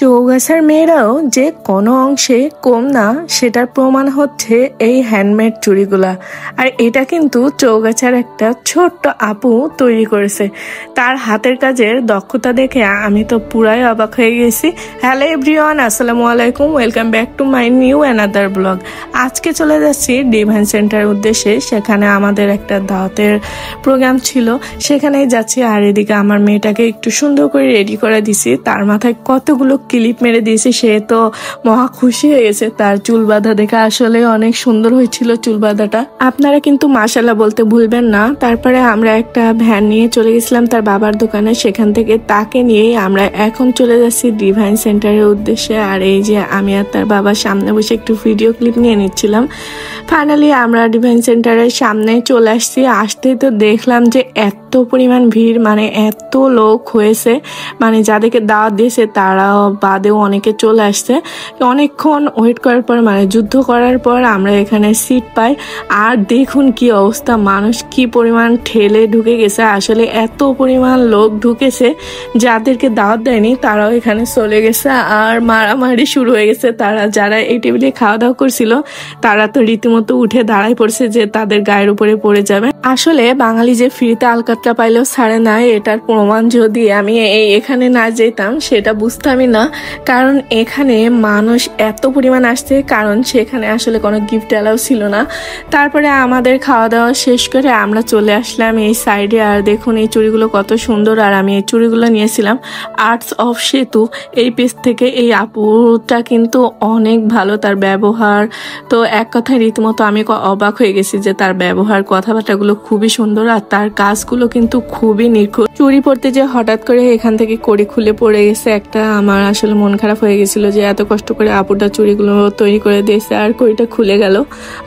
চৌগাছার মেয়েরাও যে কোনো অংশে কম না সেটার প্রমাণ হচ্ছে এই হ্যান্ডমেড চুড়িগুলা। আর এটা কিন্তু চৌগাছার একটা ছোট্ট আপু তৈরি করেছে। তার হাতের কাজের দক্ষতা দেখে আমি তো পুরাই অবাক হয়ে গেছি। হ্যালো এভরিওয়ান, আসসালামু আলাইকুম, welcome back to my new another blog. আজকে চলে যাচ্ছি ডিভাইন সেন্টারের উদ্দেশ্যে। সেখানে আমাদের একটা দাওয়াতের প্রোগ্রাম ছিল, সেখানেই যাচ্ছি। আর এদিকে আমার মেয়েটাকে একটু সুন্দর করে রেডি করে দিছি। তার মাথায় কতগুলো ক্লিপ মেরে দিয়েছি, সে তো মহা খুশি হয়ে গেছে। তার চুল বাঁধা দেখে আসলে অনেক সুন্দর হয়েছিল চুল বাঁধাটা। আপনারা কিন্তু মাশাআল্লাহ বলতে ভুলবেন না। তারপরে আমরা একটা ভ্যান নিয়ে চলে গেছিলাম তার বাবার দোকানে। সেখান থেকে তাকে নিয়েই আমরা এখন চলে যাচ্ছি ডিভাইন সেন্টারের উদ্দেশ্যে। আর এই যে আমি আর তার বাবার সামনে বসে একটু ভিডিও ক্লিপ নিয়ে নিচ্ছিলাম। ফাইনালি আমরা ডিভাইন সেন্টারের সামনে চলে আসছি। আসতেই তো দেখলাম যে এত পরিমাণ ভিড়, মানে এত লোক হয়েছে, মানে যাদেরকে দাওয়াত দিয়েছে তারা বাদেও অনেকে চলে আসছে। অনেকক্ষণ ওয়েট করার পর, মানে যুদ্ধ করার পর আমরা এখানে সিট পাই। আর দেখুন কি অবস্থা, মানুষ কি পরিমাণ ঠেলে ঢুকে গেছে। আসলে এত পরিমাণ লোক ঢুকেছে, যাদেরকে দাওয়াত দেয়নি তারাও এখানে চলে গেছে। আর মারামারি শুরু হয়ে গেছে। তারা যারা এই টেবিলে খাওয়া দাওয়া করছিল তারা তো রীতিমতো উঠে দাঁড়ায় পড়ছে যে তাদের গায়ের উপরে পড়ে যাবে। আসলে বাঙালি যে ফ্রিতে আলকাতরা পাইলেও ছাড়ে না, এটার প্রমাণ যদি আমি এখানে না যেতাম সেটা বুঝতামই না। কারণ এখানে মানুষ এত পরিমাণ আসছে, কারণ সেখানে আসলে কোনো গিফট অ্যালাউ ছিল না। তারপরে আমাদের খাওয়া দাওয়া শেষ করে আমরা চলে আসলাম এই সাইডে। আর দেখুন এই চুড়িগুলো কত সুন্দর। আর আমি এই চুড়িগুলো নিয়েছিলাম আর্টস অফ সেতু এই পেজ থেকে। এই আপুটা কিন্তু অনেক ভালো, তার ব্যবহার তো এক কথায় রীতিমতো আমি অবাক হয়ে গেছি যে তার ব্যবহার, কথাবার্তাগুলো খুবই সুন্দর। আর তার কাজগুলো কিন্তু খুবই নিখুঁত। চুড়ি পরতে যে হঠাৎ করে এখান থেকে কড়ি খুলে পড়ে গেছে একটা, আমার আসলে মন খারাপ হয়ে গেছিল যে এত কষ্ট করে আপুটা চুড়িগুলো তৈরি করে দিয়েছে আর কড়িটা খুলে গেল,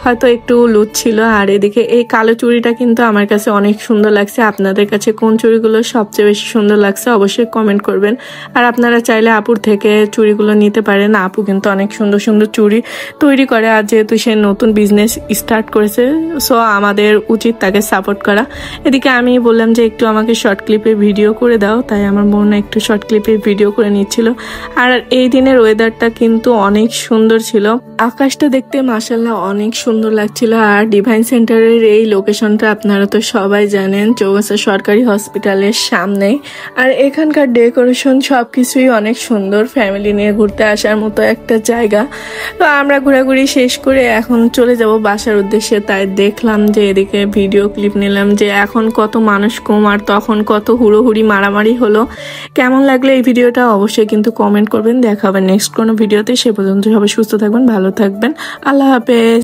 হয়তো একটু লুজ ছিল। আর এদিকে এই কালো চুড়িটা কিন্তু আমার কাছে অনেক সুন্দর লাগছে। আপনাদের কাছে কোন চুড়িগুলো সবচেয়ে বেশি সুন্দর লাগছে অবশ্যই কমেন্ট করবেন। আর আপনারা চাইলে আপুর থেকে চুড়িগুলো নিতে পারেন। আপু কিন্তু অনেক সুন্দর সুন্দর চুড়ি তৈরি করে। আর যেহেতু সে নতুন বিজনেস স্টার্ট করেছে, সো আমাদের উচিত তাকে সাপোর্ট করা। এদিকে আমি বললাম যে একটু আমাকে শর্ট ক্লিপে ভিডিও করে দাও, তাই আমার বোন একটু শর্ট ক্লিপে ভিডিও করে নিচ্ছিল। আর এই দিনের ওয়েদারটা কিন্তু অনেক সুন্দর ছিল, আকাশটা দেখতে মাশাআল্লাহ অনেক সুন্দর লাগছিল। আর ডিভাইন সেন্টারের এই লোকেশনটা আপনারা তো সবাই জানেন, চৌগাছা সরকারি হসপিটালের সামনে। আর এখানকার ডেকোরেশন সবকিছুই অনেক সুন্দর, ফ্যামিলি নিয়ে ঘুরতে আসার মতো একটা জায়গা। তো আমরা ঘোরাঘুরি শেষ করে এখন চলে যাব বাসার উদ্দেশ্যে। তাই দেখলাম যে এদিকে ভিডিও ক্লিপ নিলাম যে এখন কত মানুষ কম আর তখন কত হুড়োহুড়ি মারামারি হলো। কেমন লাগলো এই ভিডিওটা অবশ্যই কিন্তু কমেন্ট করবেন। দেখা হবে নেক্সট কোনো ভিডিওতে। সে পর্যন্ত সবাই সুস্থ থাকবেন, ভালো থাকবেন, আল্লাহ হাফেজ।